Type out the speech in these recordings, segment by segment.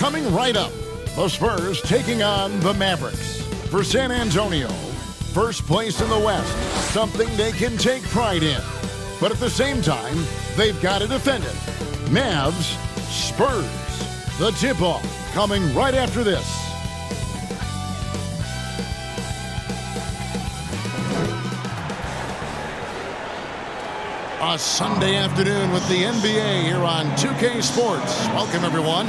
coming right up. The Spurs taking on the Mavericks. For San Antonio, first place in the West, something they can take pride in. But at the same time, they've got to defend it. Mavs, Spurs. The tip-off coming right after this. A Sunday afternoon with the NBA here on 2K Sports. Welcome, everyone.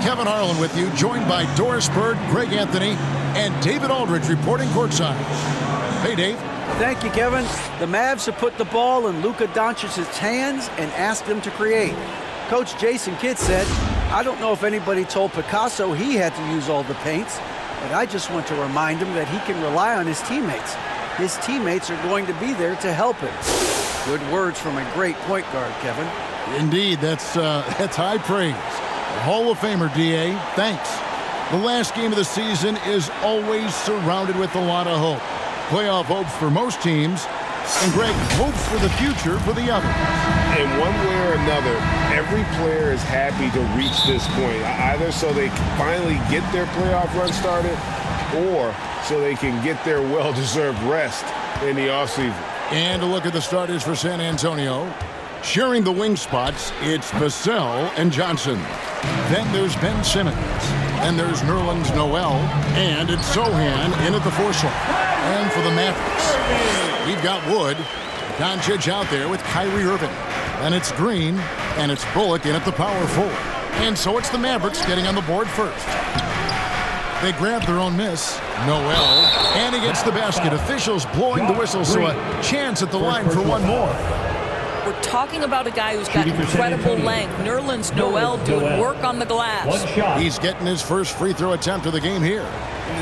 Kevin Harlan with you, joined by Doris Bird, Greg Anthony, and David Aldridge reporting courtside. Hey, Dave. Thank you, Kevin. The Mavs have put the ball in Luka Doncic's hands and asked him to create. Coach Jason Kidd said, "I don't know if anybody told Picasso he had to use all the paints, but I just want to remind him that he can rely on his teammates. His teammates are going to be there to help him." Good words from a great point guard, Kevin. Indeed, that's high praise. Hall of Famer, D.A., thanks. The last game of the season is always surrounded with a lot of hope. Playoff hopes for most teams, and Greg, hopes for the future for the others. In one way or another, every player is happy to reach this point, either so they can finally get their playoff run started or so they can get their well-deserved rest in the offseason. And a look at the starters for San Antonio. Sharing the wing spots, it's Vassell and Johnson. Then there's Ben Simmons. Then there's Nerlens Noel. And it's Sohan in at the 4 slot. And for the Mavericks, we've got Wood. Doncic out there with Kyrie Irving. Then it's Green. And it's Bullock in at the power forward. And so it's the Mavericks getting on the board first. They grab their own miss. Noel. And he gets the basket. Officials blowing the whistle, so a chance at the line for one more. We're talking about a guy who's got incredible length. Nerlens Noel doing work on the glass. He's getting his first free throw attempt of the game here.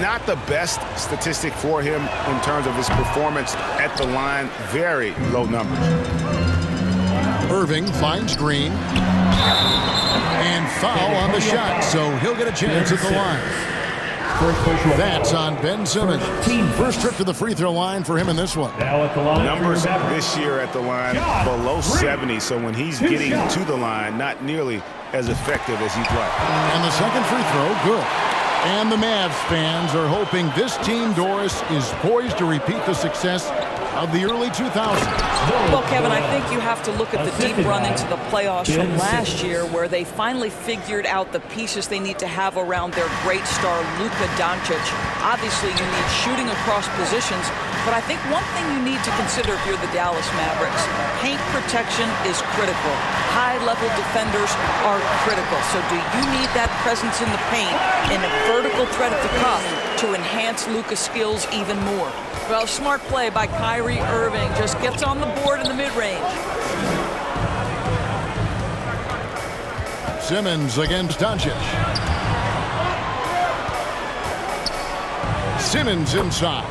Not the best statistic for him in terms of his performance at the line. Very low numbers. Irving finds Green. And foul on the shot, so he'll get a chance at the line. That's on Ben Simmons. First trip to the free throw line for him in this one. Numbers this year at the line below 70, so when he's getting to the line, not nearly as effective as he'd like. And the second free throw, good. And the Mavs fans are hoping this team, Doris, is poised to repeat the success of the early 2000s. Well, Kevin, I think you have to look at the deep run into the playoffs from last year, where they finally figured out the pieces they need to have around their great star, Luka Doncic. Obviously, you need shooting across positions, but I think one thing you need to consider if you're the Dallas Mavericks, paint protection is critical. High-level defenders are critical. So do you need that presence in the paint and a vertical threat at the cup to enhance Luka's skills even more? Well, smart play by Kyrie Irving. Just gets on the board in the mid-range. Simmons against Doncic. Simmons inside.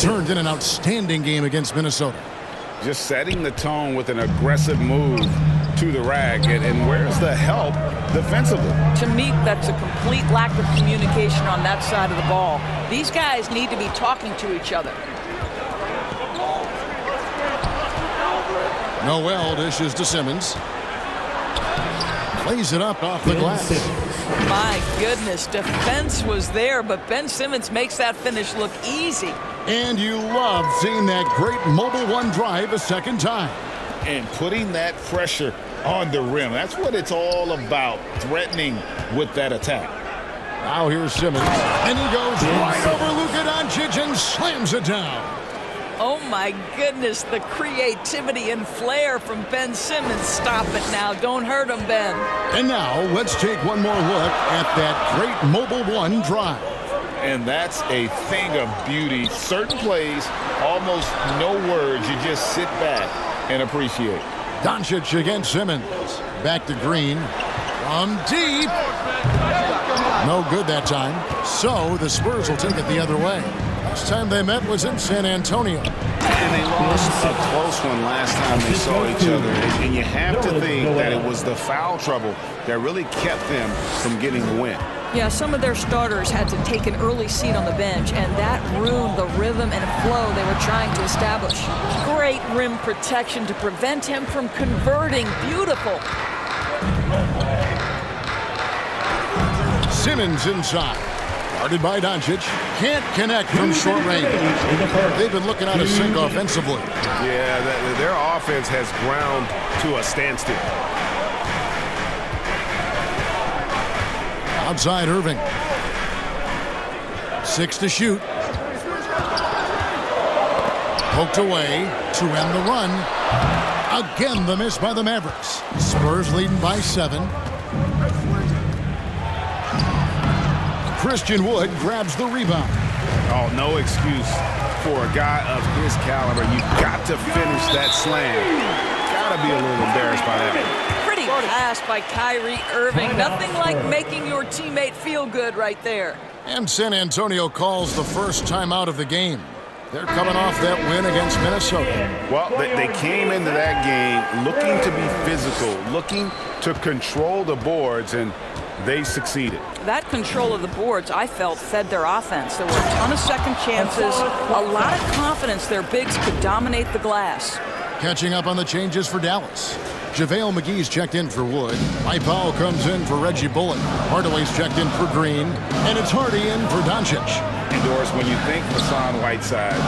Turned in an outstanding game against Minnesota. Just setting the tone with an aggressive move to the rack. And where's the help defensively? To me, that's a complete lack of communication on that side of the ball. These guys need to be talking to each other. Noel dishes to Simmons. Lays it up off the glass. My goodness, defense was there, but Ben Simmons makes that finish look easy. And you love seeing that great mobile one drive a second time. And putting that pressure on the rim. That's what it's all about, threatening with that attack. Now here's Simmons. And he goes right over Luka Doncic and slams it down. Oh my goodness, the creativity and flair from Ben Simmons. Stop it now. Don't hurt him, Ben. And now let's take one more look at that great mobile one drive. And that's a thing of beauty. Certain plays, almost no words. You just sit back and appreciate. Doncic against Simmons. Back to Green. From deep. No good that time. So the Spurs will take it the other way. Last time they met was in San Antonio. And they lost a close one last time they saw each other. And you have to think that it was the foul trouble that really kept them from getting the win. Yeah, some of their starters had to take an early seat on the bench, and that ruined the rhythm and flow they were trying to establish. Great rim protection to prevent him from converting. Beautiful. Simmons inside. Guarded by Doncic. Can't connect from short range. They've been looking out of sync offensively. Yeah, their offense has ground to a standstill. Outside Irving. 6 to shoot. Poked away to end the run. Again, the miss by the Mavericks. Spurs leading by 7. Christian Wood grabs the rebound. Oh, no excuse for a guy of his caliber. You've got to finish that slam. Got to be a little embarrassed by that. Pretty pass by Kyrie Irving. Nothing like making your teammate feel good right there. And San Antonio calls the first timeout of the game. They're coming off that win against Minnesota. Well, they came into that game looking to be physical, looking to control the boards, and they succeeded. That control of the boards, I felt, fed their offense. There were a ton of second chances, a lot of confidence their bigs could dominate the glass. Catching up on the changes for Dallas. JaVale McGee's checked in for Wood. Mike Powell comes in for Reggie Bullock. Hardaway's checked in for Green. And it's Hardy in for Doncic. And Doris, when you think Hassan Whiteside,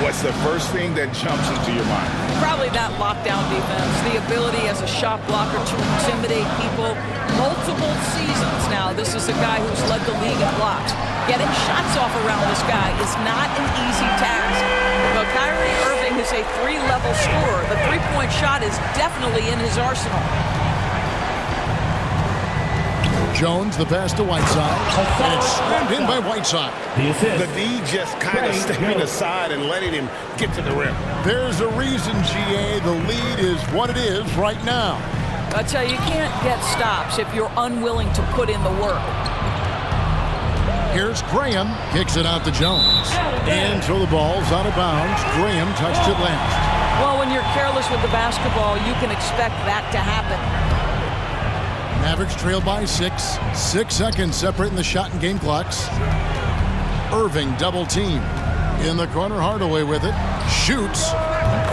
what's the first thing that jumps into your mind? Probably that lockdown defense, the ability as a shot blocker to intimidate people. Multiple seasons now, this is a guy who's led the league in blocks. Getting shots off around this guy is not an easy task. But Kyrie Irving is a 3-level scorer. The three-point shot is definitely in his arsenal. Jones, the pass to Whiteside. And it's slammed in by Whiteside. The D just kind of stepping aside and letting him get to the rim. There's a reason, GA, the lead is what it is right now. I tell you, you can't get stops if you're unwilling to put in the work. Here's Graham. Kicks it out to Jones. And so the ball's out of bounds. Graham touched it last. Well, when you're careless with the basketball, you can expect that to happen. Mavericks trail by 6. 6 seconds separating the shot and game clocks. Irving double team. In the corner, Hardaway with it. Shoots.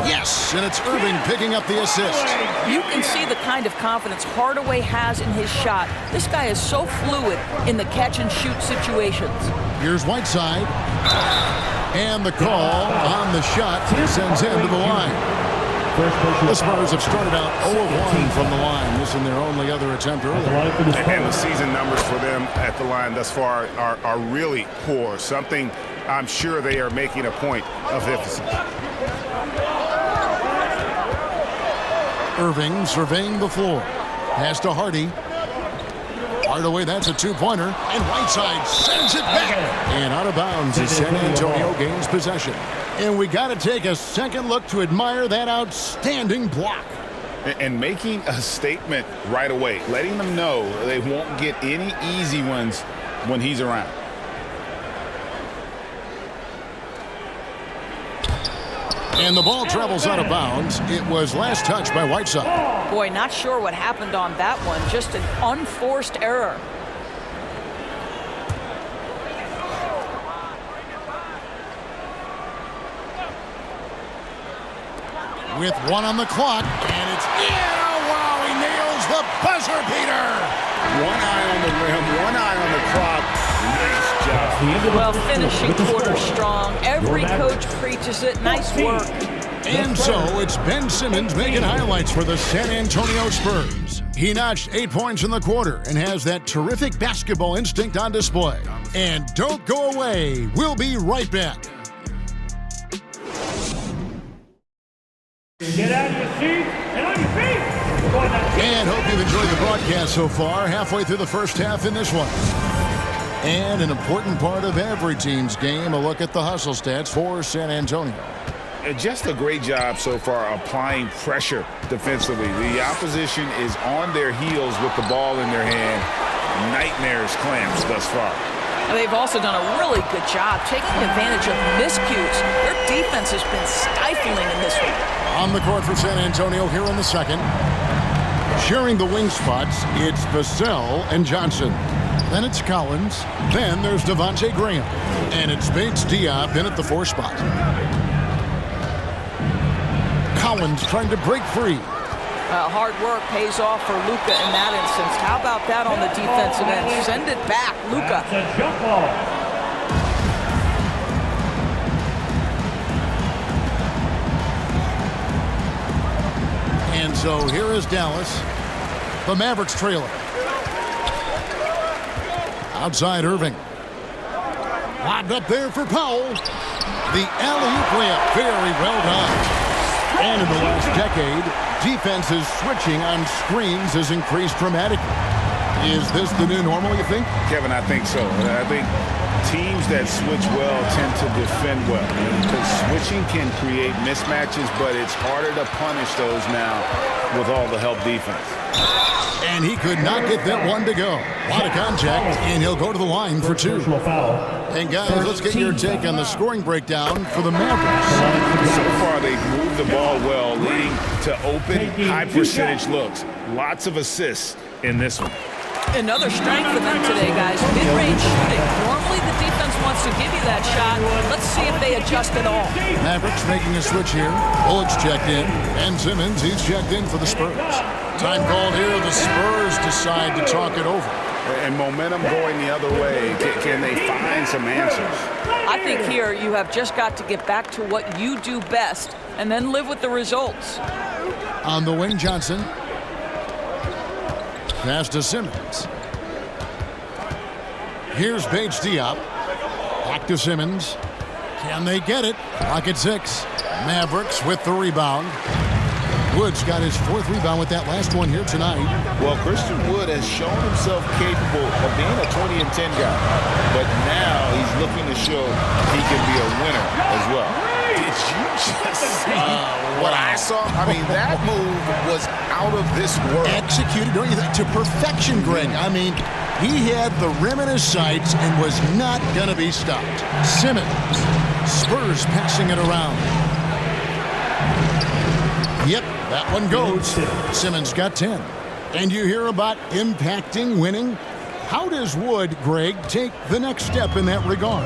Yes, and it's Irving picking up the assist. You can see the kind of confidence Hardaway has in his shot. This guy is so fluid in the catch-and-shoot situations. Here's Whiteside. And the call on the shot sends him to the line. The Spurs have started out 0-1 from the line. This is their only other attempt earlier. And the season numbers for them at the line thus far are really poor. Something I'm sure they are making a point of emphasis. Irving surveying the floor. Pass to Hardy. Hardaway, that's a two-pointer. And Whiteside sends it back. And out of bounds as San Antonio gains possession. And we got to take a second look to admire that outstanding block. And making a statement right away, letting them know they won't get any easy ones when he's around. And the ball travels out of bounds. It was last touched by Whiteside. Boy, not sure what happened on that one. Just an unforced error. With 1 on the clock, and it's wow, he nails the buzzer beater. 1 eye on the rim, 1 eye on the clock. Nice job. Well, finishing quarter strong. Every coach preaches it. Nice work. And so it's Ben Simmons making highlights for the San Antonio Spurs. He notched 8 points in the quarter and has that terrific basketball instinct on display. And don't go away. We'll be right back. Get out of your seat and on your feet. And hope you've enjoyed the broadcast so far. Halfway through the first half in this one. And an important part of every team's game, a look at the hustle stats for San Antonio. Just a great job so far applying pressure defensively. The opposition is on their heels with the ball in their hand. Nightmares clamps thus far. They've also done a really good job taking advantage of miscues. Their defense has been stifling in this one. On the court for San Antonio here in the second. Sharing the wing spots, it's Vassell and Johnson. Then it's Collins. Then there's Devontae Graham. And it's Bates Diop in at the 4 spot. Collins trying to break free. Hard work pays off for Luka in that instance. How about that on the defensive end? Send it back, Luka. That's a jump ball. And so here is Dallas. The Mavericks trailer. Outside Irving. Lobbed up there for Powell. The alley-oop layup. Very well done. And in the last decade, defenses switching on screens has increased dramatically. Is this the new normal, you think? Kevin, I think so. I think teams that switch well tend to defend well. Because switching can create mismatches, but it's harder to punish those now with all the help defense. And he could not get that one to go. A lot of contact, and he'll go to the line for two. Personal foul. And guys, let's get your take on the scoring breakdown for the Mavericks. So far, they've moved the ball well, leading to open, high-percentage looks. Lots of assists in this one. Another strength for them today, guys. Mid-range shooting. Normally the defense wants to give you that shot. Let's see if they adjust at all. Mavericks making a switch here. Bullock's checked in. And Simmons, he's checked in for the Spurs. Time called here. The Spurs decide to talk it over. And momentum going the other way. Can they find some answers? I think here you have just got to get back to what you do best and then live with the results. On the wing, Johnson. Pass to Simmons. Here's Bates Diop. Back to Simmons. Can they get it? Clock at 6. Mavericks with the rebound. Wood's got his 4th rebound with that last one here tonight. Well, Christian Wood has shown himself capable of being a 20 and 10 guy, but now he's looking to show he can be a winner as well. Did you just see What I saw, I mean, that move was out of this world. Executed, don't you think, to perfection, Greg. I mean, he had the rim in his sights and was not going to be stopped. Simmons. Spurs passing it around. Yep, that one goes. Simmons got 10. And you hear about impacting, winning. How does Wood, Greg, take the next step in that regard?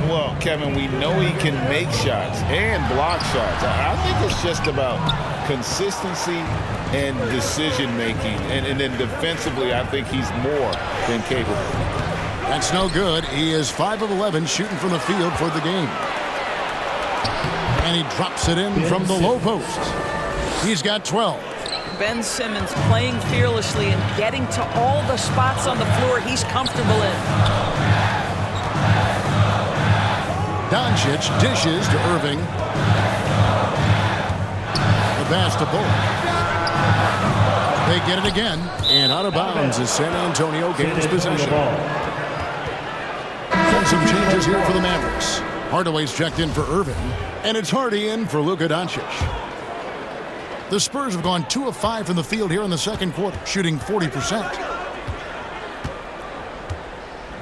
Well, Kevin, we know he can make shots and block shots. I think it's just about consistency and decision-making. And then defensively, I think he's more than capable. That's no good. He is 5 of 11 shooting from the field for the game. And he drops it in from the low post. He's got 12. Ben Simmons playing fearlessly and getting to all the spots on the floor he's comfortable in. Doncic dishes to Irving. The pass to Bullock. They get it again. And out of bounds as San Antonio gains possession. And some changes here for the Mavericks. Hardaway's checked in for Irving. And it's Hardy in for Luka Doncic. The Spurs have gone 2 of 5 from the field here in the second quarter, shooting 40%.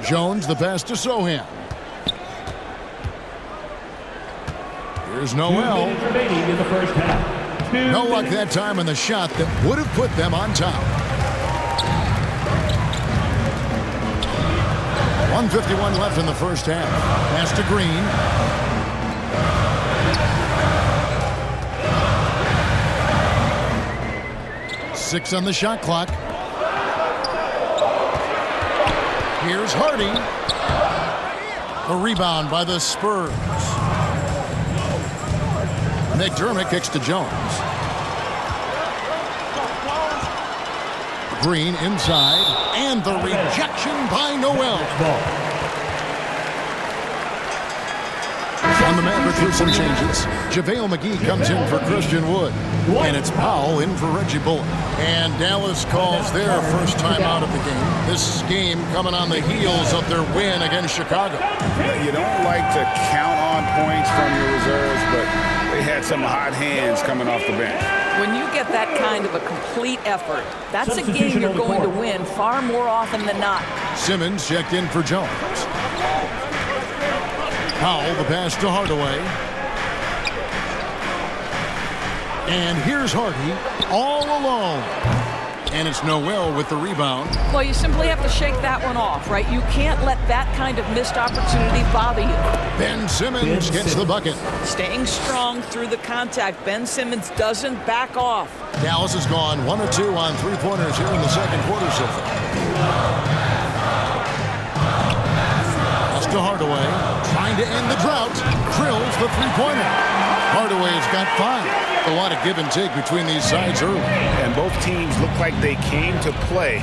Jones, the pass to Sohan. Here's Noel. Remaining in the first half. No luck that time on the shot that would have put them on top. 1:51 left in the first half. Pass to Green. Six on the shot clock. Here's Hardy. A rebound by the Spurs. McDermott kicks to Jones. Green inside. And the rejection by Noel. On the Mavericks with some changes. JaVale McGee comes in for Christian Wood. And it's Powell in for Reggie Bullock. And Dallas calls their first time out of the game. This game coming on the heels of their win against Chicago. You don't like to count on points from your reserves, but they had some hot hands coming off the bench. When you get that kind of a complete effort, that's a game you're going to win far more often than not. Simmons checked in for Jones. Powell, the pass to Hardaway. And here's Hardy all alone. And it's Noel with the rebound. Well, you simply have to shake that one off, right? You can't let that kind of missed opportunity bother you. Ben Simmons gets the bucket. Staying strong through the contact. Ben Simmons doesn't back off. Dallas has gone 1 of 2 on three-pointers here in the second quarter so far. Pass to Hardaway, trying to end the drought. Drills the three-pointer. Hardaway's got 5. A lot of give and take between these sides early. And both teams look like they came to play.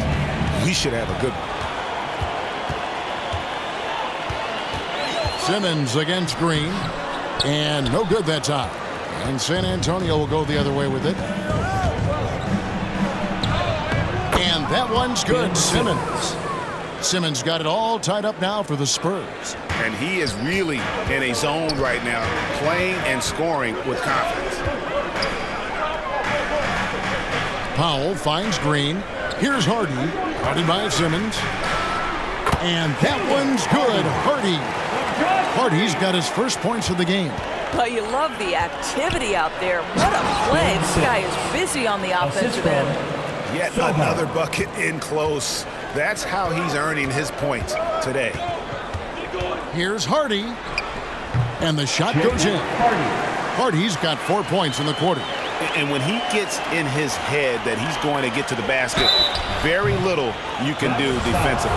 We should have a good one. Simmons against Green. And no good that time. And San Antonio will go the other way with it. And that one's good. Simmons got it all tied up now for the Spurs. And he is really in a zone right now, playing and scoring with confidence. Powell finds Green. Here's Hardy. Guarded by Simmons. And that one's good. Hardy's got his first points of the game. Well, you love the activity out there. What a play. This guy is busy on the offensive end. Yet another bucket in close. That's how he's earning his points today. Here's Hardy. And the shot goes in. Hardy's got 4 points in the quarter. And when he gets in his head that he's going to get to the basket, very little you can do defensively.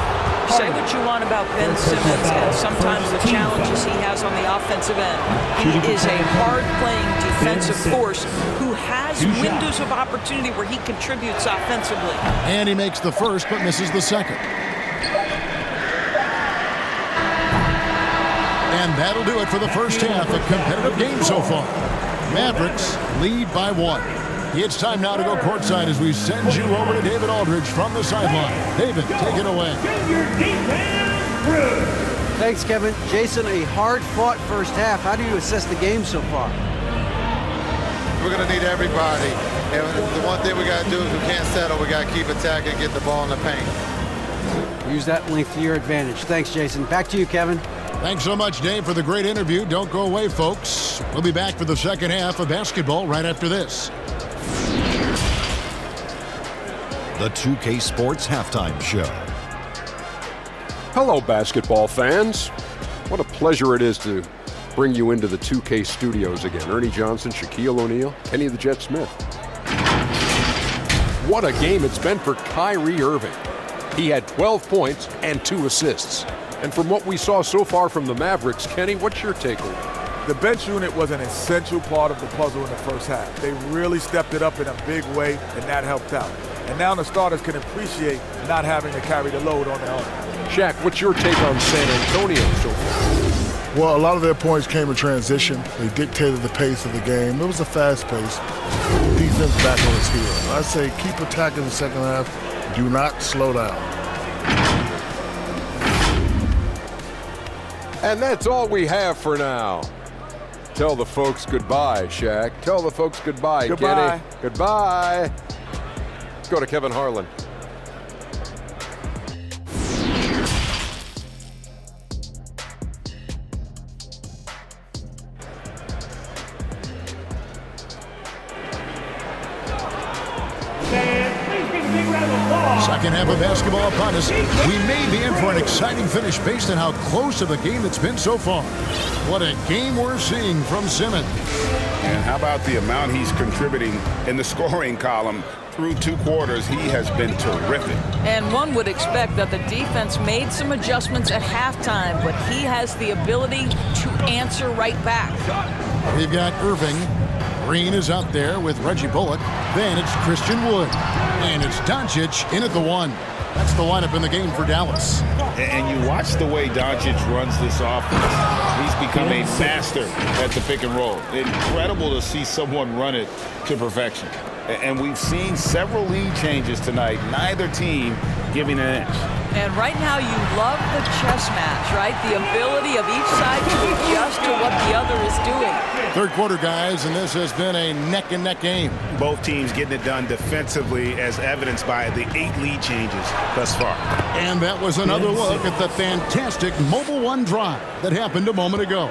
Say what you want about Ben Simmons and sometimes the challenges he has on the offensive end. He is a hard-playing defensive force who has windows of opportunity where he contributes offensively. And he makes the first but misses the second. And that'll do it for the first half. A competitive game so far. Mavericks lead by 1. It's time now to go courtside as we send you over to David Aldridge from the sideline. David, take it away. Thanks, Kevin. Jason, a hard-fought first half. How do you assess the game so far? We're going to need everybody. And the one thing we got to do is we can't settle. We got to keep attacking and get the ball in the paint. Use that length to your advantage. Thanks, Jason. Back to you, Kevin. Thanks so much, Dave, for the great interview. Don't go away, folks. We'll be back for the second half of basketball right after this. The 2K Sports Halftime Show. Hello, basketball fans. What a pleasure it is to bring you into the 2K studios again. Ernie Johnson, Shaquille O'Neal, Kenny the Jet Smith. What a game it's been for Kyrie Irving. He had 12 points and 2 assists. And from what we saw so far from the Mavericks, Kenny, what's your takeaway? The bench unit was an essential part of the puzzle in the first half. They really stepped it up in a big way, and that helped out. And now the starters can appreciate not having to carry the load on their own. Shaq, what's your take on San Antonio so far? Well, a lot of their points came in transition. They dictated the pace of the game. It was a fast pace. Defense back on its heels. I say keep attacking the second half. Do not slow down. And that's all we have for now. Tell the folks goodbye, Shaq. Tell the folks goodbye, Goodbye. Kenny. Goodbye. Let's go to Kevin Harlan. Second half of basketball upon us. We may be in for an exciting finish based on how close to the game it's been so far. What a game we're seeing from Simmons. And how about the amount he's contributing in the scoring column? Through 2 quarters, he has been terrific. And one would expect that the defense made some adjustments at halftime, but he has the ability to answer right back. We've got Irving. Green is out there with Reggie Bullock. Then it's Christian Wood. And it's Doncic in at the 1. That's the lineup in the game for Dallas. And you watch the way Doncic runs this offense. He's become a master at the pick and roll. Incredible to see someone run it to perfection. And we've seen several lead changes tonight. Neither team giving an inch. And right now you love the chess match, right? The ability of each side to adjust to what the other is doing. Third quarter, guys, and this has been a neck-and-neck game. Both teams getting it done defensively as evidenced by the 8 lead changes thus far. And that was another look at the fantastic Mobile One drive that happened a moment ago.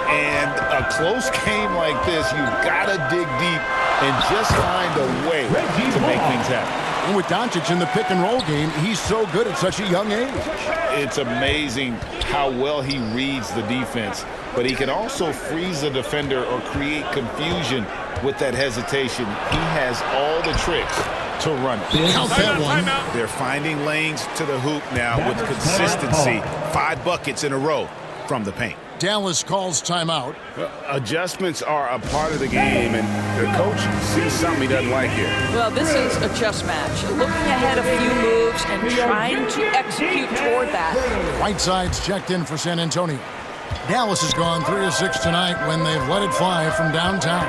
And a close game like this, you've got to dig deep and just find a way to make things happen. And with Doncic in the pick and roll game, he's so good at such a young age. It's amazing how well he reads the defense, but he can also freeze the defender or create confusion with that hesitation. He has all the tricks to run it. Count that one. They're finding lanes to the hoop now with consistency. 5 buckets in a row from the paint. Dallas calls timeout. Adjustments are a part of the game, and the coach sees something he doesn't like here. Well, this is a chess match. Looking ahead a few moves and trying to execute toward that. Whiteside's checked in for San Antonio. Dallas has gone 3 of 6 tonight when they've let it fly from downtown.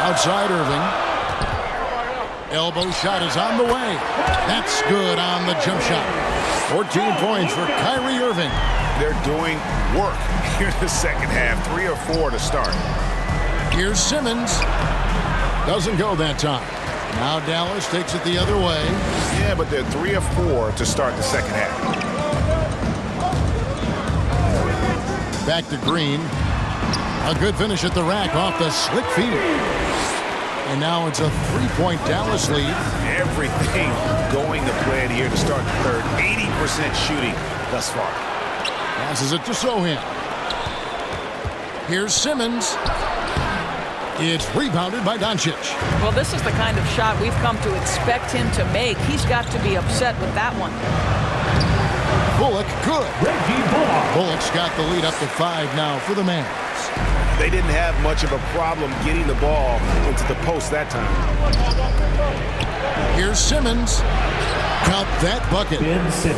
Outside Irving. Elbow shot is on the way. That's good on the jump shot. 14 points for Kyrie Irving. They're doing work here in the second half. 3 or 4 to start. Here's Simmons. Doesn't go that time. Now Dallas takes it the other way. Yeah, but they're 3 or 4 to start the second half. Back to Green. A good finish at the rack off the slick feed. And now it's a 3-point Dallas lead. Everything going to plan here to start the third. 80% shooting thus far. Passes it to Sohan. Here's Simmons. It's rebounded by Doncic. Well, this is the kind of shot we've come to expect him to make. He's got to be upset with that one. Bullock, good. Bullock's got the lead up to 5 now for the Mavs. They didn't have much of a problem getting the ball into the post that time. Here's Simmons. Count that bucket.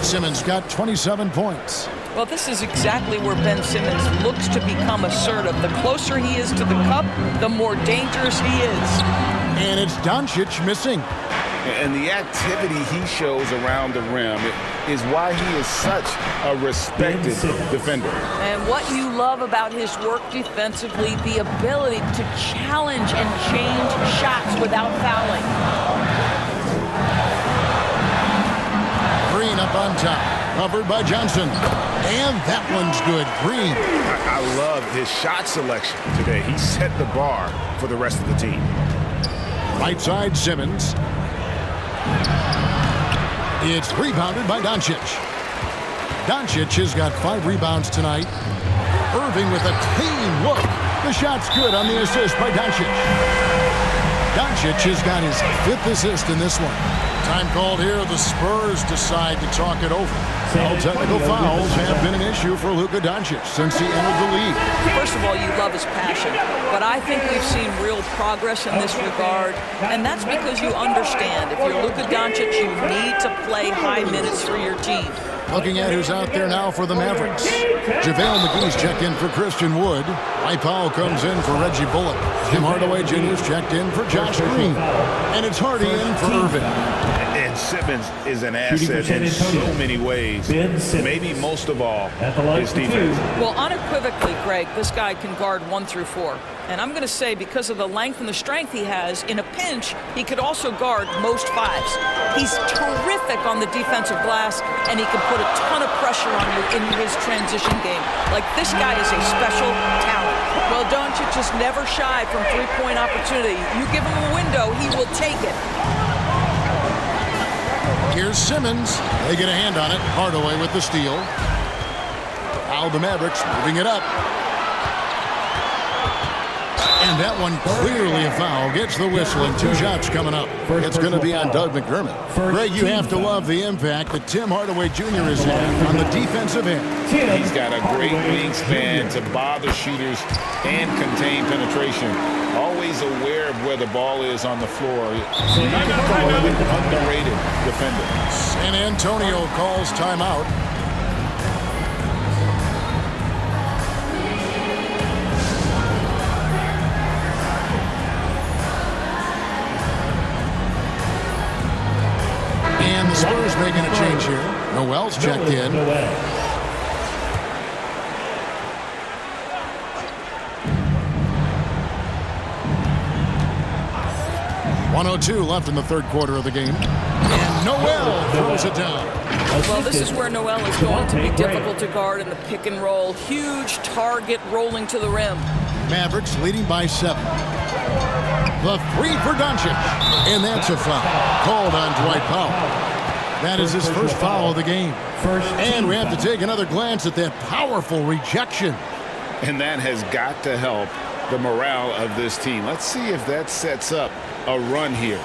Simmons got 27 points. Well, this is exactly where Ben Simmons looks to become assertive. The closer he is to the cup, the more dangerous he is. And it's Doncic missing. And the activity he shows around the rim is why he is such a respected defender. And what you love about his work defensively, the ability to challenge and change shots without fouling. Green up on top. Covered by Johnson. And that one's good. Green. I love his shot selection today. He set the bar for the rest of the team. Right side, Simmons. It's rebounded by Doncic. Doncic has got 5 rebounds tonight. Irving with a clean look. The shot's good on the assist by Doncic. Doncic has got his 5th assist in this one. Time called here. The Spurs decide to talk it over. All technical fouls have been an issue for Luka Doncic since he entered the league. First of all, you love his passion, but I think we've seen real progress in this regard, and that's because you understand if you're Luka Doncic, you need to play high minutes for your team. Looking at who's out there now for the Mavericks. JaVale McGee's checked in for Christian Wood. Mike Powell comes in for Reggie Bullock. Tim Hardaway Jr.'s checked in for Josh Green. And it's Hardy in for Irving. And Simmons is an asset in so many ways. Maybe most of all, his defense. Well, unequivocally, Greg, this guy can guard 1 through 4. And I'm going to say because of the length and the strength he has, in a pinch, he could also guard most 5s. He's terrific on the defensive glass, and he can put a ton of pressure on you in his transition game. Like, this guy is a special talent. Well, Doncic is never shy from 3-point opportunity. You give him a window, he will take it. Here's Simmons. They get a hand on it. Hardaway with the steal. Now the Mavericks moving it up. And that one clearly a foul. Gets the whistle and 2 shots coming up. It's going to be on Doug McDermott. Greg, you have to love the impact that Tim Hardaway Jr. is having on the defensive end. He's got a great wingspan to bother shooters and contain penetration. Always aware of where the ball is on the floor. He's an underrated defender. San Antonio calls timeout. And the Spurs making a change here. Noel's checked in. .102 left in the 3rd quarter of the game. And Noel throws it down. Well, this is where Noel is going to be difficult to guard in the pick and roll. Huge target rolling to the rim. Mavericks leading by 7. The three for Doncic. And that's a foul called on Dwight Powell. That is his first foul of the game. And we have to take another glance at that powerful rejection. And that has got to help the morale of this team. Let's see if that sets up a run here.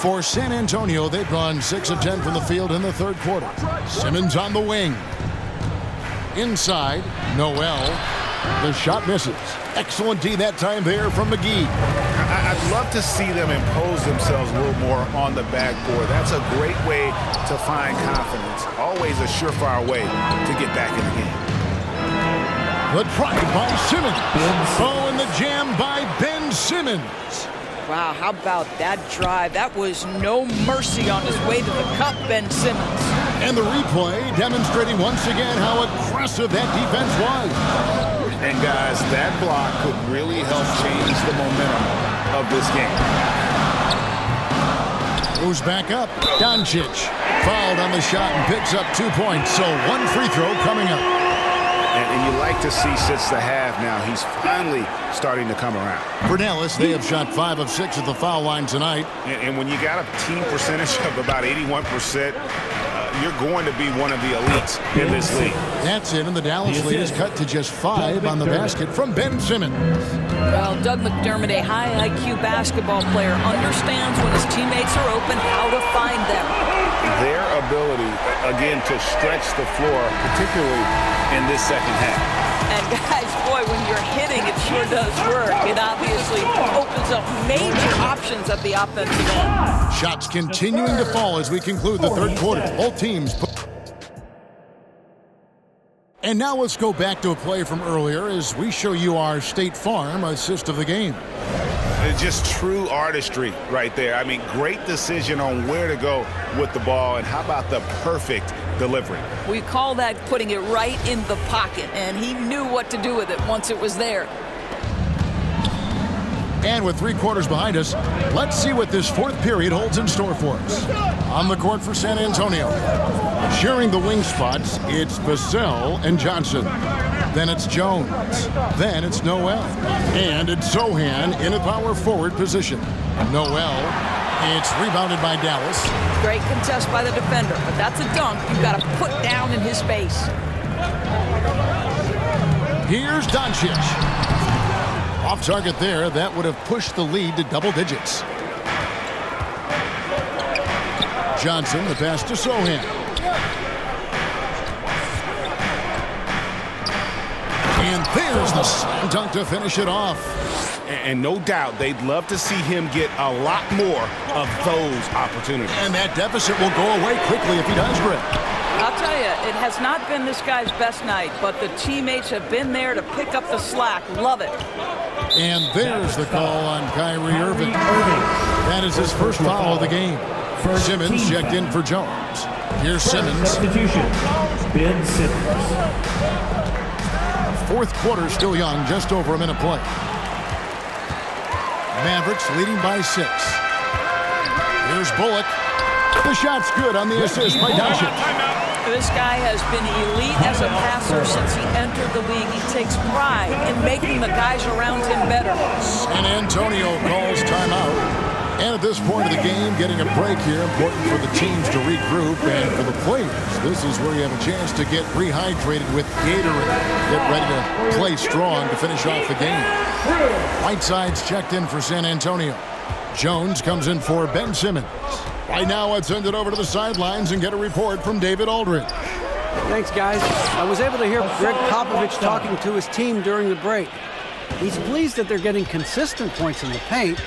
For San Antonio, they've gone 6 of 10 from the field in the third quarter. Simmons on the wing. Inside, Noel. The shot misses. Excellent D that time there from McGee. I'd love to see them impose themselves a little more on the backboard. That's a great way to find confidence. Always a surefire way to get back in the game. The try by Simmons. Oh, and the jam by Ben Simmons. Wow, how about that drive? That was no mercy on his way to the cup, Ben Simmons. And the replay demonstrating once again how aggressive that defense was. And guys, that block could really help change the momentum of this game. Moves back up. Doncic fouled on the shot and picks up 2 points. So one free throw coming up. And you like to see since the half now, he's finally starting to come around. For Dallas, they have shot 5 of 6 at the foul line tonight. And when you got a team percentage of about 81%, you're going to be one of the elites in this league. That's it, and the Dallas lead is cut to just 5 on the basket from Ben Simmons. Well, Doug McDermott, a high IQ basketball player, understands when his teammates are open how to find them. Their ability, again, to stretch the floor, particularly in this second half. And guys, boy, when you're hitting, it sure does work. It obviously opens up major options at the offensive end. Shots continuing to fall as we conclude the third quarter. Both teams. And now let's go back to a play from earlier as we show you our State Farm assist of the game. Just true artistry right there. I mean, great decision on where to go with the ball, and how about the perfect delivery? We call that putting it right in the pocket, and he knew what to do with it once it was there. And with 3 quarters behind us, let's see what this fourth period holds in store for us. On the court for San Antonio. Sharing the wing spots, it's Vassell and Johnson. Then it's Jones. Then it's Noel. And it's Sochan in a power forward position. Noel. It's rebounded by Dallas. Great contest by the defender, but that's a dunk you've got to put down in his face. Here's Doncic. Off target there. That would have pushed the lead to double digits. Johnson, the pass to Sochan. And there's the slam dunk to finish it off. And no doubt they'd love to see him get a lot more of those opportunities. And that deficit will go away quickly if he does, Greg. I'll tell you, it has not been this guy's best night, but the teammates have been there to pick up the slack. Love it. And there's the call on Kyrie Irving. That is his first foul of the game. Simmons checked in for Jones. Here's Simmons. Substitution, Ben Simmons. Fourth quarter still young, just over a minute play. Mavericks leading by 6. Here's Bullock. The shot's good on the assist by Doncic. This guy has been elite as a passer since he entered the league. He takes pride in making the guys around him better. San Antonio calls timeout. And at this point of the game, getting a break here, important for the teams to regroup, and for the players, this is where you have a chance to get rehydrated with Gatorade. Get ready to play strong to finish off the game. Whiteside's checked in for San Antonio. Jones comes in for Ben Simmons. Right now, let's send it over to the sidelines and get a report from David Aldridge. Thanks, guys. I was able to hear Greg Popovich talking to his team during the break. He's pleased that they're getting consistent points in the paint.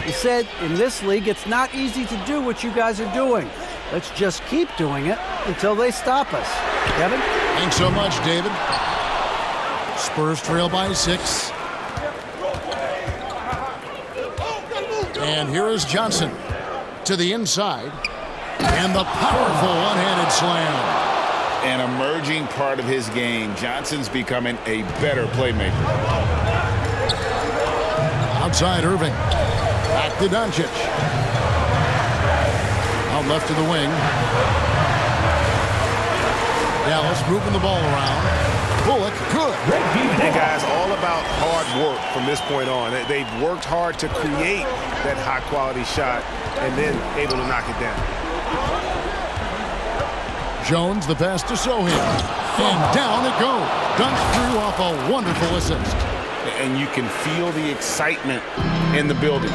He said, in this league, it's not easy to do what you guys are doing. Let's just keep doing it until they stop us. Kevin? Thanks so much, David. Spurs trail by 6. And here is Johnson to the inside. And the powerful one-handed slam. An emerging part of his game. Johnson's becoming a better playmaker. Outside Irving. Back to Doncic. Out left to the wing. Dallas moving the ball around. Bullock, good. And guys, all about hard work from this point on. They've worked hard to create that high-quality shot and then able to knock it down. Jones, the pass to Sohan. And down it goes. Dunked through off a wonderful assist. And you can feel the excitement in the building.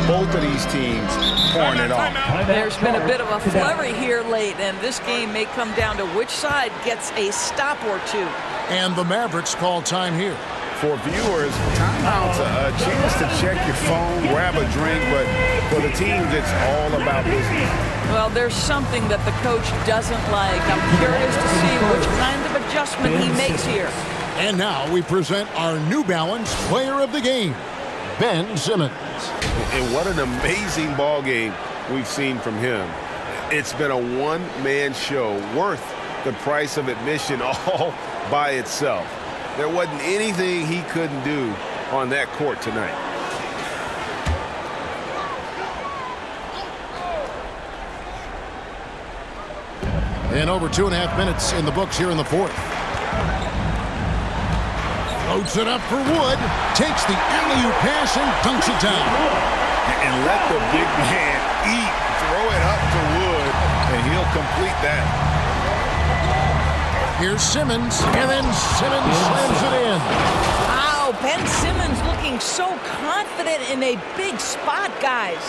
Both of these teams pouring it on. There's been a bit of a flurry here late, and this game may come down to which side gets a stop or two. And the Mavericks call time here. For viewers, timeout's a chance to check your phone, grab a drink, but for the teams, it's all about business. Well, there's something that the coach doesn't like. I'm curious to see which kind of adjustment he makes here. And now we present our New Balance Player of the Game, Ben Simmons. And what an amazing ball game we've seen from him. It's been a one-man show worth the price of admission all by itself. There wasn't anything he couldn't do on that court tonight. And over 2.5 minutes in the books here in the fourth. Floats it up for Wood. Takes the alley-oop pass and dunks it down. And let the big man eat. Throw it up to Wood, and he'll complete that. Here's Simmons, and then Simmons slams it in. Wow, Ben Simmons looking so confident in a big spot, guys.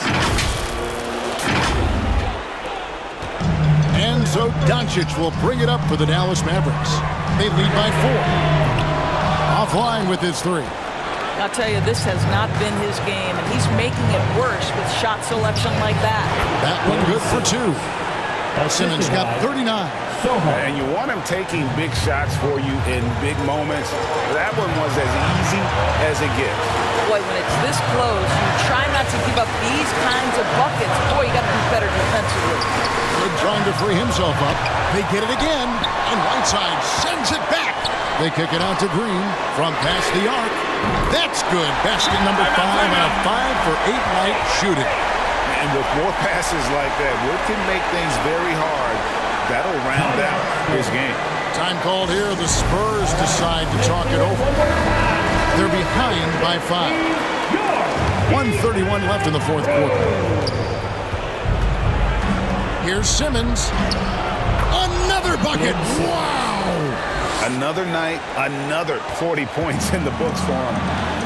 And so Doncic will bring it up for the Dallas Mavericks. They lead by 4. Offline with his 3. I'll tell you, this has not been his game, and he's making it worse with shot selection like that. That one good for 2. Simmons got 39. And you want him taking big shots for you in big moments. That one was as easy as it gets. Boy, when it's this close, you try not to give up these kinds of buckets. Boy, you got to be better defensively. Good trying to free himself up. They get it again, and Whiteside sends it back. They kick it out to Green from past the arc. That's good. Basket number 5 and a 5 for 8-night shooting. And with more passes like that, Wood can make things very hard. That'll round out his game. Time called here. The Spurs decide to talk it over. They're behind by 5. 1:31 left in the fourth quarter. Here's Simmons. Another bucket. Wow. Another night, another 40 points in the books for him.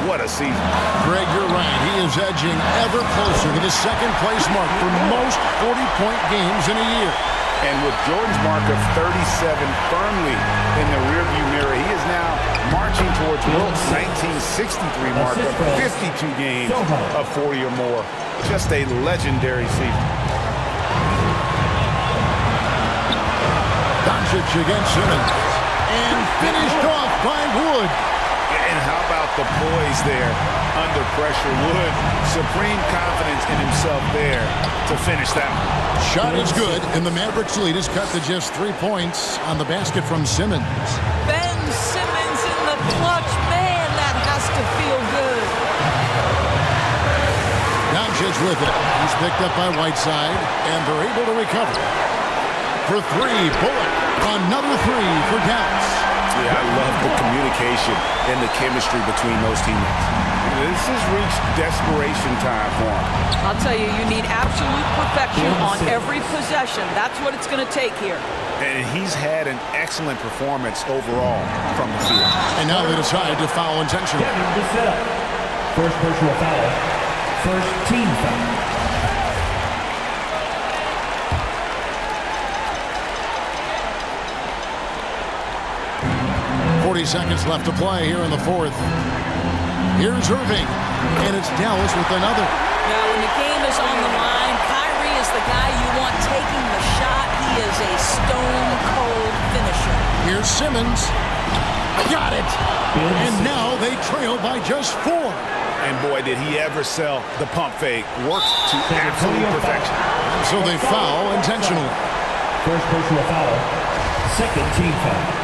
What a season. Greg, you're right. He is edging ever closer to the second place mark for most 40-point games in a year. And with Jordan's mark of 37 firmly in the rearview mirror, he is now marching towards Wilt's 1963 mark of 52 games of 40 or more. Just a legendary season. Doncic against Simmons. And finished off by Wood. And how about the poise there under pressure? Wood, supreme confidence in himself there to finish that one. Shot is good, and the Mavericks lead is cut to just 3 points on the basket from Simmons. Ben Simmons in the clutch. Man, that has to feel good. Doncic with it. He's picked up by Whiteside, and they're able to recover. For 3, Bullock. Another 3 for Dallas. Yeah, I love the communication and the chemistry between those teammates. This has reached desperation time for him. I'll tell you, you need absolute perfection on every possession. That's what it's going to take here. And he's had an excellent performance overall from the field. And now they decide to foul intentionally. The setup. First personal foul. First team foul. 40 seconds left to play here in the fourth. Here's Irving, and it's Dallas with another. Now, when the game is on the line, Kyrie is the guy you want taking the shot. He is a stone-cold finisher. Here's Simmons. Got it. And now they trail by just 4. And boy, did he ever sell the pump fake. Worked to absolute perfection. So they foul intentionally. First personal foul. Second team foul.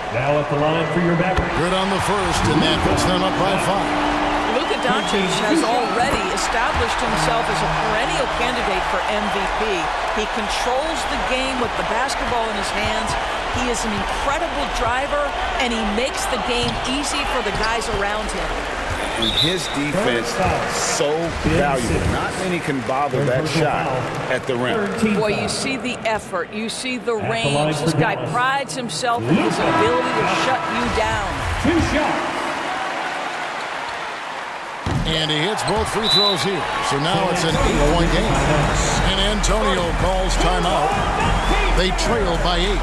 Now at the line for your Mavericks. Good on the first, and that puts them up by 5. Luka Doncic has already established himself as a perennial candidate for MVP. He controls the game with the basketball in his hands. He is an incredible driver, and he makes the game easy for the guys around him. And his defense so valuable. Not many can bother that shot at the rim. Boy, you see the effort. You see the range. This guy prides himself in his ability to shut you down. 2 shots. And he hits both free throws here. So now it's an 8-point game. And Antonio calls timeout. They trail by 8.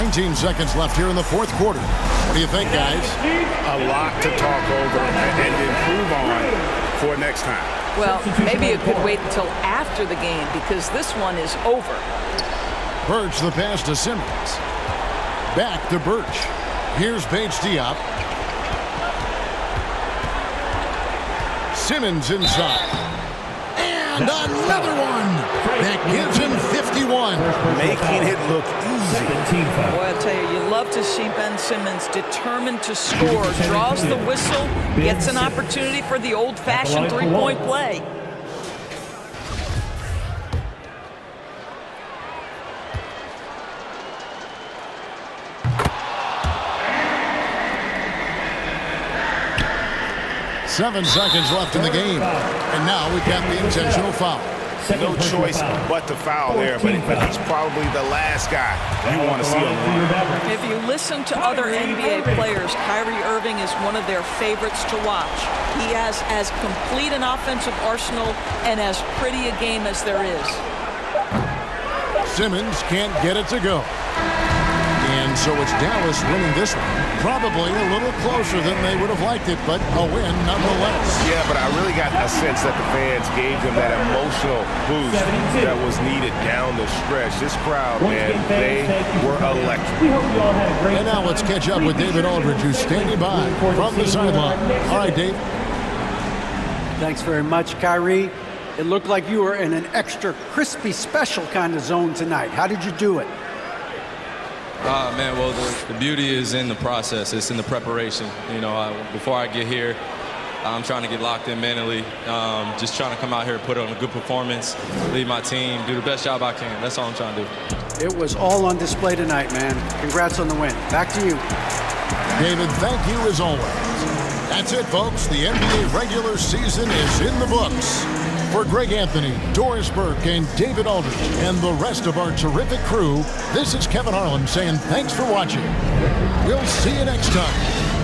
19 seconds left here in the fourth quarter. What do you think, guys? A lot to talk over and improve on for next time. Well, maybe it could wait until after the game because this one is over. Birch the pass to Simmons. Back to Birch. Here's Paige Diop. Simmons inside. And another one that gives him 51. Making it look easy. Boy, I tell you, you love to see Ben Simmons determined to score. Draws the whistle, gets an opportunity for the old-fashioned three-point play. Seven seconds left in the game. And now we've got the intentional foul. No choice but to foul there, but he's probably the last guy you want to see on the line. If you listen to other NBA players, Kyrie Irving is one of their favorites to watch. He has as complete an offensive arsenal and as pretty a game as there is. Simmons can't get it to go. And so it's Dallas winning this one. Probably a little closer than they would have liked it, but a win nonetheless. Yeah, but I really got a sense that the fans gave them that emotional boost that was needed down the stretch. This crowd, man, they were electric. And now let's catch up with David Aldridge, who's standing by from the sideline. All right, Dave. Thanks very much, Kyrie. It looked like you were in an extra crispy special kind of zone tonight. How did you do it? Man, well, the beauty is in the process. It's in the preparation. You know, before I get here, I'm trying to get locked in mentally. Just trying to come out here, put on a good performance, lead my team, do the best job I can. That's all I'm trying to do. It was all on display tonight, man. Congrats on the win. Back to you. David, thank you as always. That's it, folks. The NBA regular season is in the books. For Greg Anthony, Doris Burke, and David Aldridge, and the rest of our terrific crew, this is Kevin Harlan saying thanks for watching. We'll see you next time.